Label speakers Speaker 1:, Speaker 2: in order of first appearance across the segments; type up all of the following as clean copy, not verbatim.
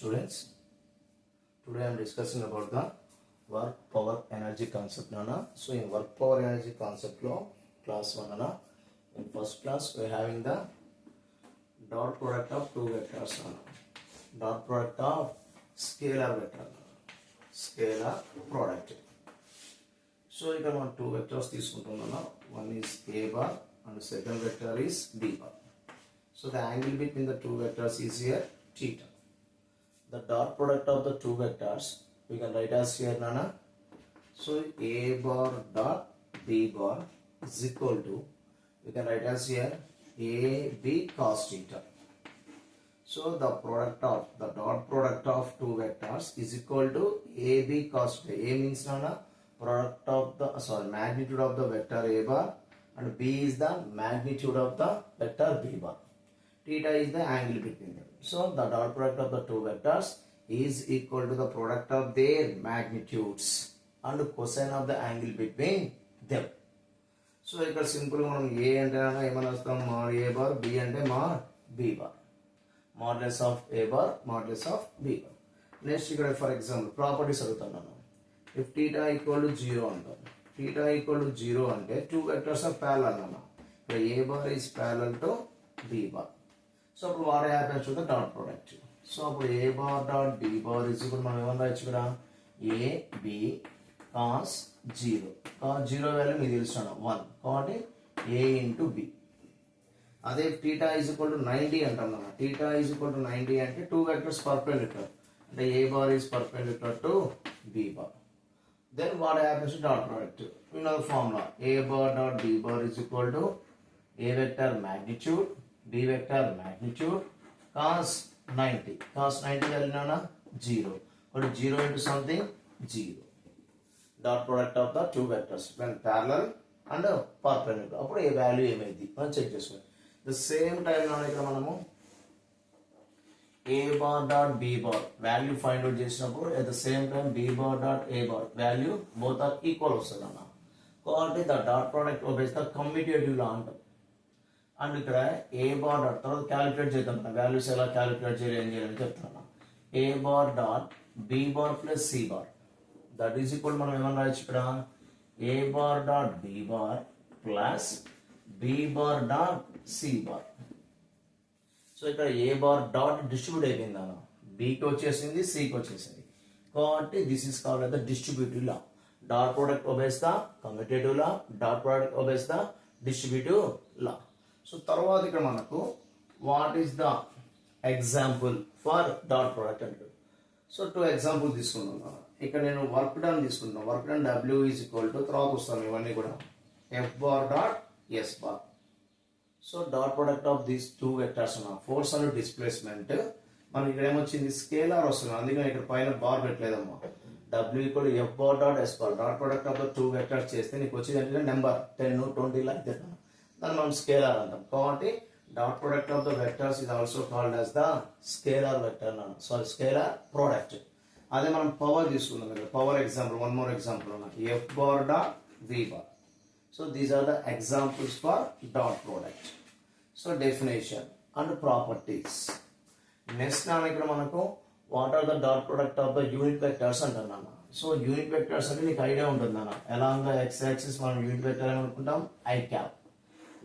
Speaker 1: Students, today I am discussing about the work power energy concept nana. So in work power energy concept law class 1 nana. In first class we are having the dot product of two vectors nana. Dot product of scalar vector nana. Scalar product. So ఇక్కడ మనం two vectors తీసుకుంటున్నాం. One is a bar and the second vector is b bar. So the angle between the two vectors is here theta. The dot product of the two vectors we can write as here nana. So a bar dot b bar is equal to, we can write as here a b cos theta. So the product of the dot product of two vectors is equal to a b cos theta. A means nana product of the magnitude of the vector a bar and b is the magnitude of the vector b bar. Theta is the angle between them. So the dot product of the two vectors is equal to the product of their magnitudes and cosine of the angle between them. So ఇక్కడ simple మనం a అంటే ఏమని వస్తాం mod a bar, b అంటే mod b bar. Modulus of a bar, modulus of b bar. Next ఇక్కడ for example properties అడుగుతున్నాను. If theta equal to 0 అంటాం. Theta equal to 0 అంటే two vectors are parallel అన్న. ఇక్కడ a bar is parallel to b bar. So what happens to the dot product? So a bar dot b bar is equal to మనం ఏమన్నా రాయొచ్చు ఇక్కడ a b cos 0. Cos 0 value మీకు తెలుసు 1 కాబట్టి a into b. అదే theta is equal to 90 అంటాం మనం. Theta is equal to 90 అంటే two vectors perpendicular. అంటే a bar is perpendicular to b bar. Then what happens to dot product? We know the formula. A bar dot b bar is equal to a vector magnitude b vector magnitude cos 90. Cos 90 value nana 0. But 0 into something 0. Dot product of the two vectors when parallel and perpendicular. అప్పుడు ఏ value ఏమైంది మనం check చేసుకోవాలి. The same time నాన్న ఇక్కడ మనము a bar dot b bar value find out చేసినప్పుడు at the same time b bar dot a bar value both are equal వస్తుంది అన్న. కాబట్టి the dot product obeys the commutative law అంటాం. And ఇక్కడ A bar dot తర్వాత calculate చేద్దాం values ఎలా calculate చేయాలి ఏం చేయాలని చెప్తున్నా. A bar dot B bar plus C bar that is equal మనం ఏమన్నా రాయొచ్చు ఇక్కడ A bar dot B bar plus B bar dot C bar. So ఇక్కడ ఏ బార్ డాట్ డిస్ట్రిబ్యూట్ అయిపోయింది అన్న. బికి వచ్చేసింది సికి వచ్చేసింది కాబట్టి this is called the distributive law. Dot product obese the commutative law, dot product obese the distributive law. So తర్వాత ఇక్కడ మనకు what is the example for dot product అంటే సో టూ ఎగ్జాంపుల్ తీసుకుంటున్నాను. ఇక్కడ నేను వర్క్ డన్ తీసుకుంటున్నాను. Work done W is equal to తర్వాత వస్తాను ఇవన్నీ కూడా F bar dot S bar. So dot product of these two vectors ఉన్న ఫోర్స్ అండ్ డిస్ప్లేస్మెంట్ మనకి ఇక్కడ ఏమొచ్చింది స్కేలార్ వస్తుంది. అందుకని ఇక్కడ పైన బార్ పెట్టలేదమ్మా. W equal F bar dot S bar dot product of the two vectors చేస్తే నీకు వచ్చేది అంటే నెంబర్ 10 20 లా అయితే దాన్ని మనం స్కేలార్ అంటాం. కాబట్టి dot product of the vectors is also called as the scalar vector scalar product. అదే మనం పవర్ తీసుకుందాం. ఇక్కడ power example one more example ఉన్నాయి F bar dot V bar. So these are the examples for dot product. So definition and properties. Next నాన్న ఇక్కడ మనకు what are the dot product of the unit vectors అంటున్నాను. So unit vectors అంటే నీకు idea ఉంటుంది అన్న. Along the X axis మనం unit vector ఏమనుకుంటాం ఐ క్యాప్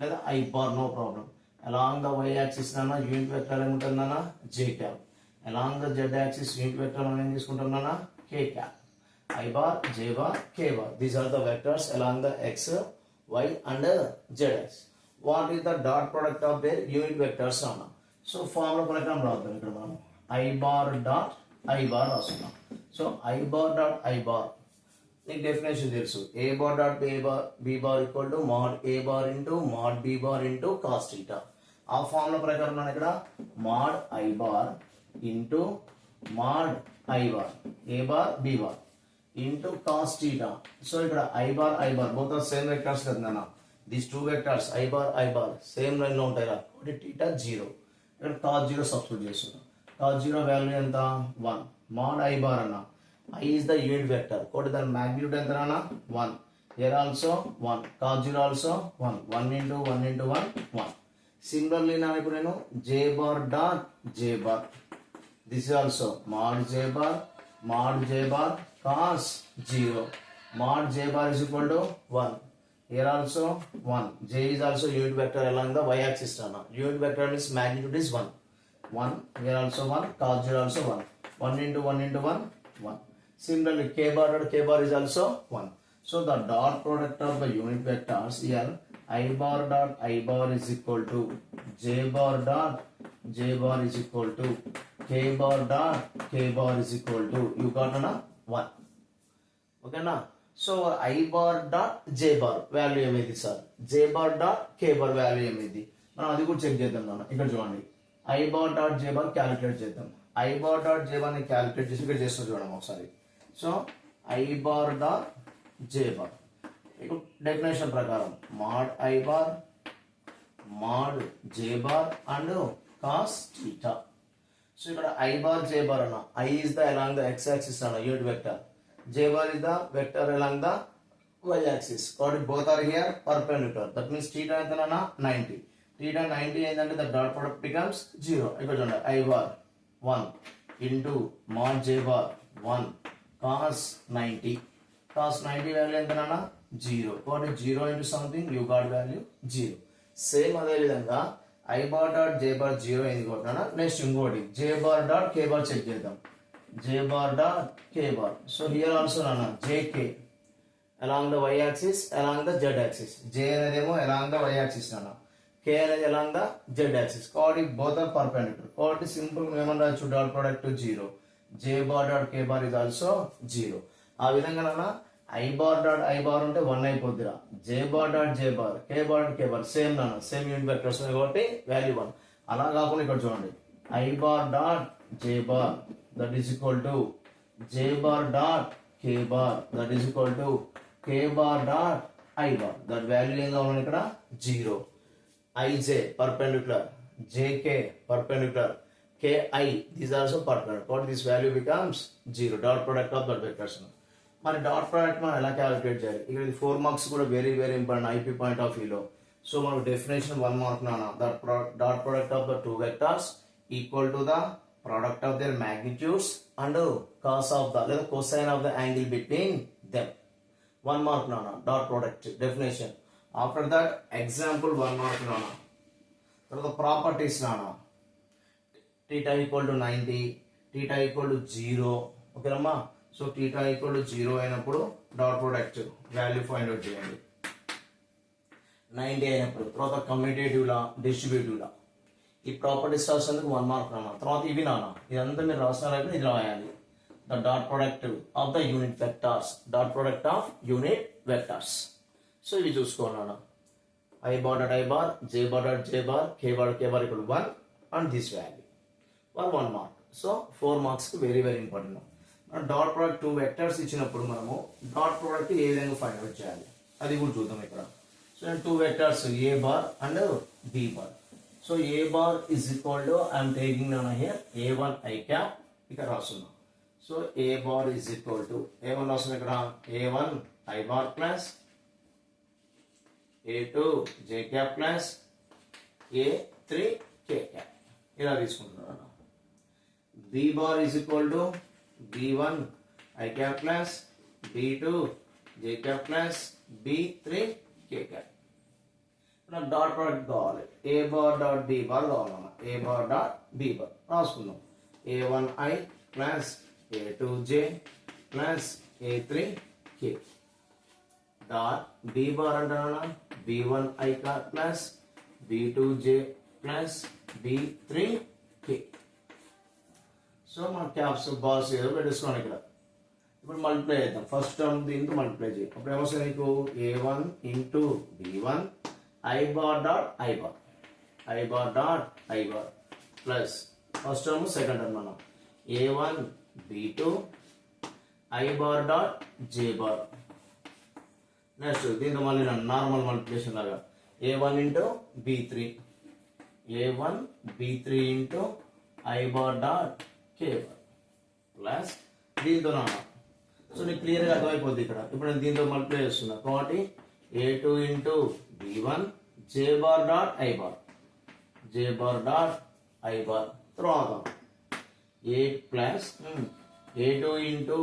Speaker 1: లేదా I bar no problem. Along the Y axis నాన్న యూనిట్ వెక్టర్ ఏముంటుంది నాన్న J cap. Along the Z axis unit vector మనం ఏం తీసుకుంటాం నాన్న K cap. I bar J bar K bar these are the vectors along the X Y and Z axis. What is the dot product of their unit vectors అన్న. So formula ప్రకారం రాద్దాం. ఇక్కడ మనం I bar dot I bar రాస్తున్నాం. So I bar dot I bar నీకు definition తెలుసు. A bar dot B bar equal to mod A bar into mod B bar into cos theta. ఆ formula ప్రకారం మనం ఇక్కడ mod I bar into mod I bar A bar B bar into cos theta. So ఇక్కడ I bar both are same vectors కదా. These two vectors I bar same line లో ఉంటాయి రా. ఒకటి థీటా 0. ఇక్కడ కాస్ 0 సబ్స్టిట్యూట్ చేస్తున్నాం. Cos 0 value ఎంత 1. Mod I bar అన్న I is the unit vector. What is the magnitude ఎంత నాన్న 1. Here also 1. Cos 0 also 1. 1 into 1 into 1 1. Similarly నాన్న ఇప్పుడు నేను j bar dot j bar This is also mod j bar cos 0. Mod j bar is equal to 1. Here also 1. J is also unit vector along the y axis. Unit vector means magnitude is 1. 1. Here also 1. Cos 0 also 1. 1 into 1 into 1. 1. Similarly, k bar is also 1. So the dot product of the unit vectors here, I bar is equal to j bar is equal to k bar is equal to, you got 1. Okay na? So I bar dot j bar value ఏమైంది sir, j bar dot k bar value ఏమైంది మనం అది కూడా check చేద్దాం నాన్న. ఇక్కడ చూడండి, I bar dot j bar calculate చేద్దాం. I bar dot j bar ని క్యాలిక్యులేట్ చేసి ఇక్కడ చేస్తూ చూడండి ఒకసారి. So I bar dot j bar ఇప్పుడు డెఫినేషన్ ప్రకారం mod I bar mod j bar and cos theta. So ఇక్కడ I bar j bar అన్న, I is the along the x axis అన్న unit vector, j bar is the vector along the y axis. కాబట్టి both are here perpendicular. That means theta ఎంతనా 90. Theta 90 ఏంటంటే the dot product becomes 0. ఇక్కడ చూడండి, I bar 1 into mod j bar 1 cos 90. Cos 90 value ఎంతనా 0. కాబట్టి 0 into something, you got value 0. Same అదే విధంగా I bar dot j bar 0 అయింది కొట్టినా. నెక్స్ట్ ఇంకోటి j bar dot k bar check చేద్దాం. J bar dot k bar. So here also nana jk along the y axis, along the z axis. J అనేదేమో along the y axis nana, k అనేది along the z axis. కాబట్టి both are perpendicular. కాబట్టి simple ఏమన్నా రాయొచ్చు, dot product 0. J bar dot k bar is also 0. ఆ విధంగా నన్న I bar dot I bar ఉంటే 1 అయిపోద్దిరా. J bar dot j bar, k bar dot k bar same నన్న, same unit vectors కాబట్టి value 1. అలా కాకుండా ఇక్కడ చూడండి, I bar dot j bar that is equal to j bar dot k bar that is equal to k bar dot I bar. That value ఏంగా ఉంది ఇక్కడ 0. Ij perpendicular, jk perpendicular, ki these are also perpendicular. But this value becomes 0. Dot product of that vectors. మరి dot product మనం ఎలా calculate చేయాలి, ఇక్కడ 4 marks కూడా very very important IP point of వ్యూలో. So మనకు డెఫినేషన్ 1 మార్క్ నానా, that dot product of the two vectors equal to the product of their magnitudes and cos of the లేదా cosine of the angle between them. 1 mark nana dot product definition. After that example 1 mark nana. తర్వాత properties nana, theta equal to 90, theta equal to 0. Okay అమ్మా. So theta equal to 0 అయినప్పుడు dot product value find out చేయండి. 90 అయినప్పుడు తర్వాత commutative లా, distributive లా. ఈ properties రాసేందుకు 1 mark నాన్న. తర్వాత ఇవి నాన్న, ఇదంతా మీరు రాసినారంటే ఇది రాయాలి. The dot product of the unit vectors, dot product of unit vectors. So ఇవి చూసుకోవాలి నాన్న. I bar dot I bar, j bar dot j bar, k bar equal to 1 and this value for 1 mark. So 4 marks very very important. Dot product 2 vectors ఇచ్చినప్పుడు మనము dot product ఏ విధంగా find out చేయాలి అది కూడా చూద్దాం ఇక్కడ. So 2 vectors a bar and b bar. So a bar is equal to, I am taking down here a1 I cap ఇక్కడ రాస్తున్నాం. So a bar is equal to a1 రాస్తున్నాం ఇక్కడ a1 I bar plus a2 j cap plus a3 k cap ఇలా తీసుకుంటున్నాను. b bar is equal to b1 I cap plus b2 j cap plus b3 k cap. నాకు dot product కావాలి, A bar dot B bar కావాలన్నా, A bar dot B bar రాసుకుందాం. a1i plus a2j plus a3k dot B bar అంటానా b1i plus b2j plus b3k. So మన caps bars ఏదో పెట్టేసుకోండి ఇక్కడ. ఇప్పుడు మల్టిప్లై చేద్దాం. ఫస్ట్ టర్మ్ దీంతో మల్టిప్లై చేయాలి. అప్పుడు ఏమొస్తుంది నీకు a1 into b1 I bar dot I bar, I bar dot I bar plus first term second term mana a1 b2 I bar dot j bar. Next దీంతో మళ్ళీ normal multiplication లాగా a1 into b3 a1 b3 into I bar dot k bar plus దీంతో నాన్న. So నీకు క్లియర్గా అర్థమైపోద్ది ఇక్కడ. ఇప్పుడు నేను దీంతో మల్టిప్లై చేస్తున్నా కాబట్టి a2 into b1 j bar dot I bar, j bar dot I bar. తర్వాత A plus A2 into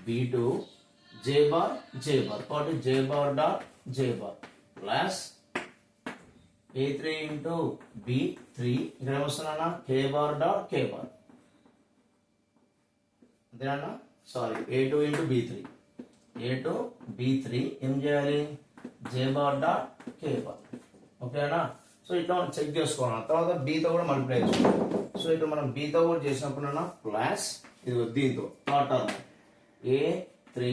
Speaker 1: B2 J bar what is J bar dot J bar plus A3 into B3 ఇక్కడ ఏమొస్తున్నా K bar dot K bar అంతేనా sorry A2 into B3 A2 B3 ఏం చేయాలి J bar dot K bar ఓకేనా so ఇట్లా మనం check చేసుకోవాలి తర్వాత B తో కూడా మల్టిప్లై చేసుకోవాలి సో ఇక్కడ మనం B తో కూడా చేసినప్పుడు ప్లస్ ఇది దీంతో third term A3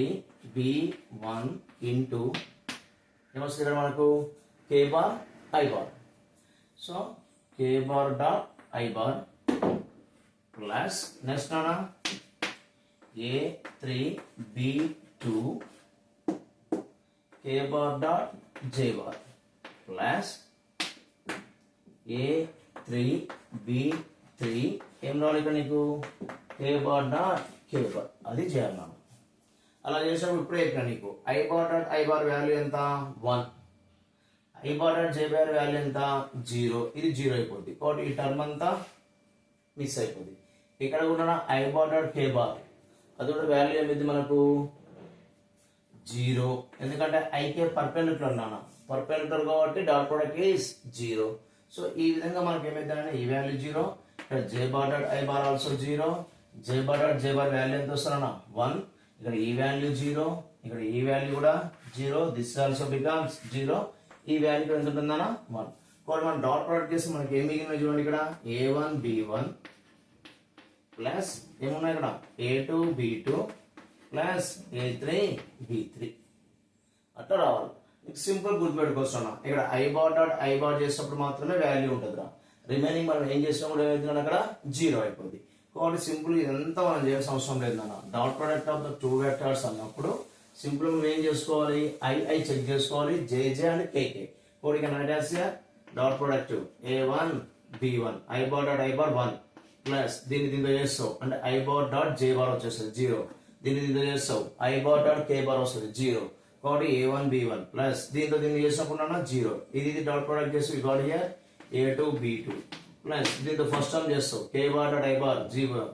Speaker 1: B1 into ఏమొస్తుంది ఇక్కడ మనకు K bar I bar so K bar dot I bar plus next అన్నా A3 B2 K bar dot J bar plus A3 B3 ఏం రావాలి ఇక్కడ నీకు K bar dot K bar అది చేయాలి మనం అలా చేసినప్పుడు ఇప్పుడే ఇక్కడ నీకు I bar dot I bar value ఎంత 1 I bar dot J bar value ఎంత 0 ఇది 0 అయిపోద్ది కాబట్టి ఈ టర్మ్ అంతా మిస్ అయిపోద్ది ఇక్కడ కూడా I bar dot K bar అది కూడా వాల్యూ ఏమిది మనకు 0 ఎందుకంటే ఐకే పర్పెండిక్యులర్ నానా పర్పెండిక్యులర్ కాబట్టి డాట్ ప్రొడక్ట్ ఈస్ 0 సో ఈ విధంగా మనకి ఏమైందంటే ఈ వాల్యూ 0 ఇక్కడ J bar dot I bar also 0 J bar dot J bar value ఎంత వస్తుందన్నా 1 ఇక్కడ ఈ వాల్యూ 0 ఇక్కడ ఈ వాల్యూ కూడా 0 దిస్ ఆల్సో బికమ్స్ 0 ఈ వాల్యూ ఎంత ఉంటుందన్నా 1 కాబట్టి మనం డాట్ ప్రొడక్ట్ చేసి మనకి ఏం మిగిలిన చూడండి ఇక్కడ A1 B1 ప్లస్ ఏమున్నాయి ఇక్కడ A2 B2 plus A3 B3 అట్లా రావాలి నీకు సింపుల్ గుర్తుపెట్టుకొస్తున్నా ఇక్కడ I bar dot I bar చేసినప్పుడు మాత్రమే వాల్యూ ఉంటుందిరా రిమైనింగ్ మనం ఏం చేసినా కూడా ఏమైంది అక్కడ 0 అయిపోద్ది కాబట్టి సింపుల్ ఇదంతా మనం చేయాల్సిన అవసరం లేదన్న dot product of the two vectors అన్నప్పుడు సింపుల్ మనం ఏం చేసుకోవాలి I చెక్ చేసుకోవాలి JJ అండ్ KK కోడి can write as dot product A1 B1 I bar dot I bar 1 plus దీంతో చేస్తావు అంటే I bar dot J bar వచ్చేస్తుంది 0 దీంతో చేస్తావు I bar dot K bar వస్తుంది 0 కాబట్టి A1 B1 ప్లస్ దీంతో చేసినప్పుడు 0 ఇది డాట్ ప్రొడక్ట్ చేసి we got here A2 B2 plus దీంతో ఫస్ట్ టర్మ్ చేస్తావు K bar dot I bar 0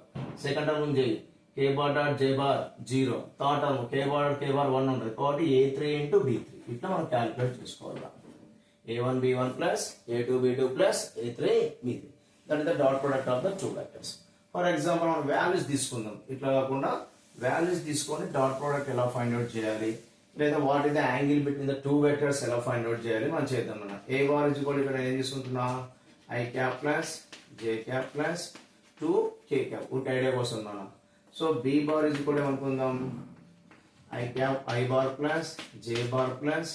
Speaker 1: second term చేయి K bar dot J bar 0 third term K bar dot K bar 1 ఉంటుంది కాబట్టి A3 into B3 ఇట్లా మనం calculate చేసుకోవాలి A1 B1 plus A2 B2 plus A3 B3 that is the dot product of the two vectors. For example, మనం values తీసుకుందాం ఇట్లా కాకుండా values తీసుకొని డాట్ ప్రోడక్ట్ ఎలా ఫైండ్ అవుట్ చేయాలి లేదా what is the angle between the two vectors ఎలా find out చేయాలి మనం చేద్దాం అన్న A bar is equal ఇక్కడ ఏం తీసుకుంటున్నా I cap plus J cap plus 2 K cap ఒక ఐడియా కోసం మనం so B bar is equal ఏమనుకుందాం I cap I bar plus J bar plus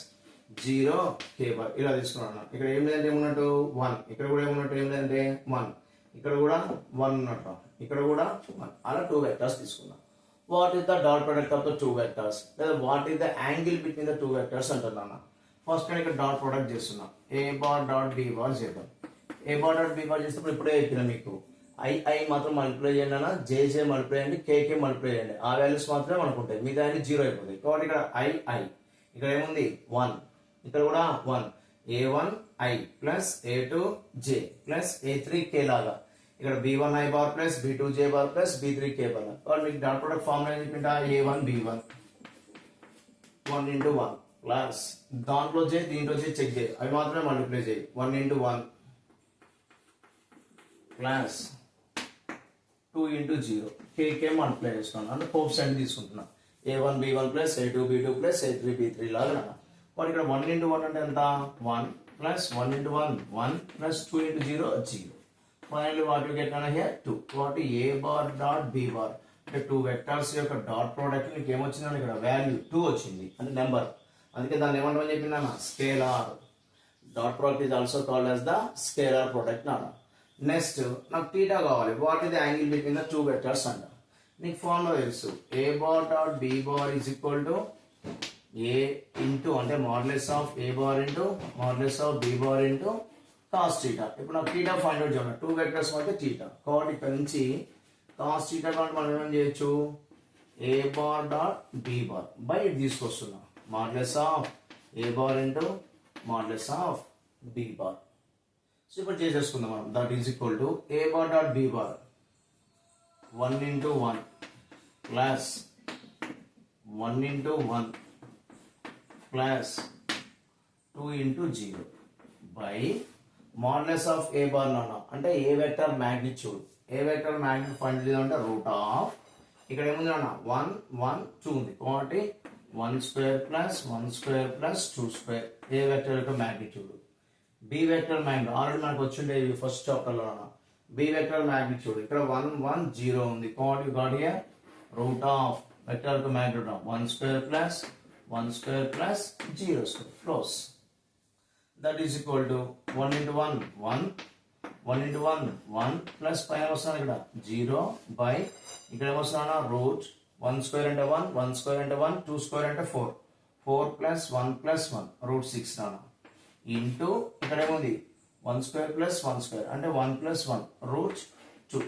Speaker 1: 0 K bar ఇలా తీసుకున్నాను ఇక్కడ ఏం లేదంటే ఏమున్నట్టు 1 ఇక్కడ కూడా ఏమున్నట్టు ఏం లేదంటే 1 ఇక్కడ కూడా 1 ఉన్నట్టు ఇక్కడ కూడా 1 అలా టూ వెక్టర్స్ తీసుకున్నాం what is the dot product of the two vectors లేదా what is the angle between the two vectors అంటున్నాను ఫస్ట్ నేను ఇక్కడ డాట్ ప్రొడక్ట్ చేస్తున్నా A bar dot B bar చేద్దాం A bar dot B bar చేసినప్పుడు ఇప్పుడే చెప్పిన మీకు I మాత్రం మల్టిప్లై చేయండి అన్న JJ మల్టిప్లై చేయండి KK మల్టిప్లై చేయండి ఆ వాల్యూస్ మాత్రమే మనకు ఉంటాయి మిగతా 0 అయిపోతాయి కాబట్టి ఇక్కడ I ఇక్కడ ఏముంది 1 ఇక్కడ కూడా 1 A1 I plus A2 J plus A3 K లాగా ఇక్కడ B1 I bar plus B2 J bar plus B3 K bar కాబట్టి మీకు డాట్ ప్రొడక్ట్ ఫార్ములా ఏం చెప్పింటా A1 B1 1 into 1 ప్లస్ దాంట్లో J దీంట్లో J చెక్ చేయి అవి మాత్రమే మల్టిప్లై చేయి 1 into 1 plus 2 into 0 KK multiply చేస్తున్నాను అంటే పోప్ సైడ్ తీసుకుంటున్నా A1 B1 plus A2 B2 plus A3 B3 లాగా మరి ఇక్కడ 1 into 1 అంటే ఎంత 1 plus 1 into 1 1 plus 2 into 0 0 finally what you get here 2 what A bar dot B bar అంటే two vectors యొక్క డాట్ ప్రోడక్ట్ మీకు ఏమొచ్చిందంటే ఇక్కడ వాల్యూ 2 వచ్చింది అంటే నెంబర్ అందుకే దాన్ని ఏమంటామని చెప్పిందన్న scalar dot product is also called as the scalar product నాన్న నెక్స్ట్ నాకు థీటా కావాలి what is the angle between the two vectors అంట నీకు ఫార్ములా తెలుసు A bar dot B bar is equal to A into అంటే modulus of A bar into modulus of B bar into cos theta ఇప్పుడు నాకు theta find out చేయాలి two vectors మధ్య theta కాబట్టి ఇక్కడ నుంచి cos theta కాబట్టి మనం ఏం చేయొచ్చు A bar dot B bar by ఇది తీసుకొస్తున్నా modulus of A bar into modulus of B bar so ఇప్పుడు చేసేసుకుందాం మనం that is equal to A bar dot B bar 1 into 1 plus 1 into 1 plus 2 into 0 by modulus of a bar నాన్న అంటే A vector magnitude find చేయాలంటే root of ఇక్కడ ఏముంది నాన్న 1 1 2 ఉంది కాబట్టి 1 square plus 2 square A vector యొక్క magnitude B vector magnitude already మనకు వచ్చిండే ఫస్ట్ చాప్టర్లో నాన్న బి వెక్టర్ మ్యాగ్నిట్యూడ్ ఇక్కడ 1 1 0 ఉంది కాబట్టి you got here root of vector యొక్క magnitude 1 square plus 0 square close. That is equal to 1 into 1 1 into 1 1 plus పైన వస్తాను ఇక్కడ 0 by ఇక్కడ ఏమొస్తాను రూట్ 1 స్క్వేర్ అంటే 1 స్క్వేర్ అంటే 1 2 స్క్వేర్ అంటే 4 plus 1 రూట్ 6 నాన్న ఇంటూ ఇక్కడ ఏముంది 1 స్క్వేర్ ప్లస్ 1 స్క్వేర్ అంటే 1 plus 1 రూట్ 2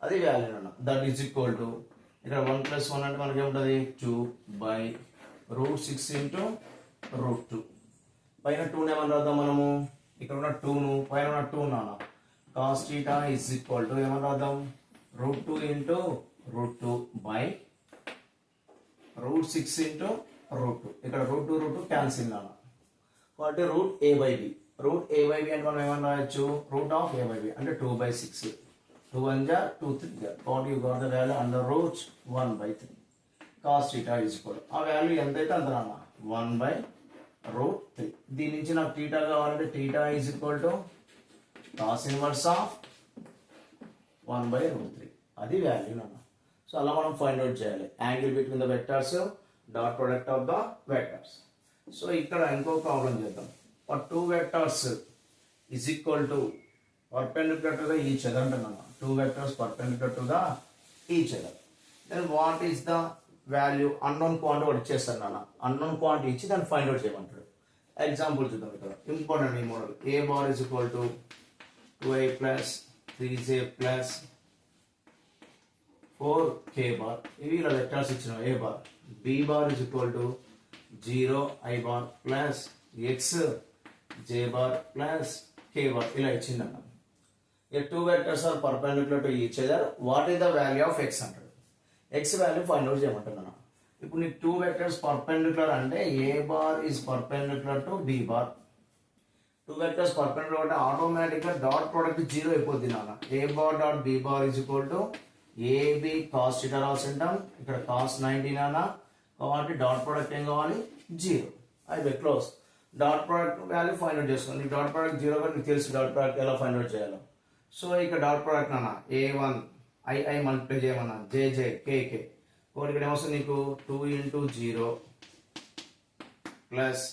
Speaker 1: అది వాల్యూ నాన్న దట్ ఈజ్ ఈక్వల్ టు ఇక్కడ 1 plus 1 అంటే మనకి ఏముంటుంది 2 by రూట్ 6 ఇంటూ రూట్ 2 పైన 2 ఏమని రాద్దాం మనము ఇక్కడ ఉన్న 2 ను పైన ఉన్న 2 నాన్న cos theta is equal to ఏమని రాద్దాం root 2 into root 2 by root 6 into root 2 ఇక్కడ రూట్ 2 క్యాన్సిల్ నాన్న కాబట్టి రూట్ a బై b అంటే మనం ఏమని రాయొచ్చు root of a by b అంటే 2 by 6 2 1 జా 2 3 జా కాబట్టి you got the value under root 1 by 3 cos theta is equal ఆ వాల్యూ ఎంతైతే అంత నాన్న 1 by రూట్ 3 దీని నుంచి నాకు థీటా కావాలంటే theta is equal to cos inverse of 1 by root 3 అది వాల్యూ నాన్న సో అలా మనం ఫైండ్ అవుట్ చేయాలి angle between the vectors dot product of the vectors so ఇక్కడ ఇంకో ప్రాబ్లం చేద్దాం for 2 vectors is equal to perpendicular to the each other అంటున్నాను 2 vectors perpendicular to the each other then what is the value unknown quantity ఒకటి ఇచ్చేస్తాను నాన్న unknown quantity ఇచ్చి దాన్ని find out చేయమంటాడు example చూద్దాం ఇక్కడ ఇంపార్టెంట్ ఈ model a bar is equal to 2a plus 3j plus 4k bar ఇవి ఇలా వెక్టర్స్ ఇచ్చిన a bar b bar is equal to 0 i bar plus x j bar plus k bar ఇలా ఇచ్చిందన్న if two vectors are perpendicular to each other what is the value of x అంటాడు x value find out చేయమంటున్నాను ఇప్పుడు నీకు 2 vectors perpendicular అంటే a bar is perpendicular to b bar 2 vectors perpendicular అంటే automatic గా dot product 0 అయిపోద్ది నాన్న a bar dot b bar is equal to ab cos theta రాసుంటాం ఇక్కడ cos 90 నాన్న కాబట్టి డాట్ ప్రొడక్ట్ ఏం కావాలి 0 అయిపోయి close dot product value find out చేసుకోండి నీకు డాట్ ప్రొడక్ట్ 0 గా నీకు తెలుసు డాట్ ప్రొడక్ట్ ఎలా ఫైండ్ అవుట్ చేయాలో సో ఇక్కడ డాట్ ప్రొడక్ట్ నాన్న a1 i మల్టిప్లై చేయమన్నా jj kk కాబట్టి ఇక్కడ ఏమొస్తుంది నీకు 2 into 0 plus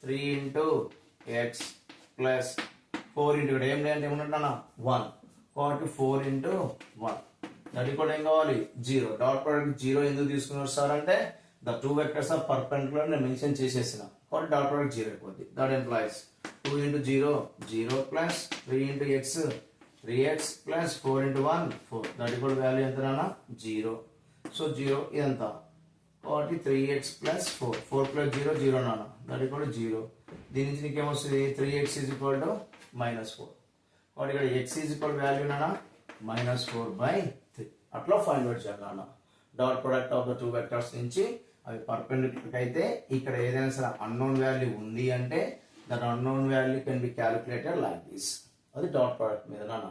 Speaker 1: 3 into x plus 4 into ఇక్కడ ఏం లేదంటే ఏమన్నా 1 కాబట్టి 4 into 1 దానికి కూడా ఏం కావాలి 0 డాట్ ప్రొడక్ట్ 0 ఎందుకు తీసుకున్నారు సార్ అంటే ద 2 వెక్టర్స్ ఆర్ పర్పెండిక్యులర్ నేను మెన్షన్ చేసేసిన కాబట్టి డాట్ ప్రొడక్ట్ 0 అయిపోద్ది that employees 2 into 0 0 plus 3 into x 3x plus 4 into 1 4 that equal value ఎంత నాన్న 0 సో 0 ఇదంతా కాబట్టి 3x plus 4 4 plus 0 0 నాన్న that equal 0 దీని నుంచి నీకు ఏమొస్తుంది 3x is equal to -4 కాబట్టి ఇక్కడ x is equal value నాన్న -4 by 3 అట్లా ఫైండ్ అవుట్ చేయాలి నాన్న dot product of the 2 vectors నుంచి అవి పర్పెండిక్యులర్ అయితే ఇక్కడ ఏదైనా సరే అన్నోన్ వాల్యూ ఉంది అంటే that unknown value can be calculated like this అది డాట్ ప్రోడక్ట్ మీద నాన్న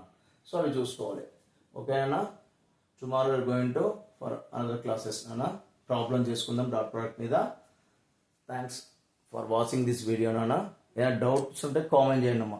Speaker 1: సో అవి చూసుకోవాలి ఓకే అన్న tomorrow we are going to for another classes నాన్న ప్రాబ్లం చేసుకుందాం డాట్ ప్రోడక్ట్ మీద thanks for watching this video నాన్న ఏదైనా డౌట్స్ ఉంటే కామెంట్ చేయండి అమ్మా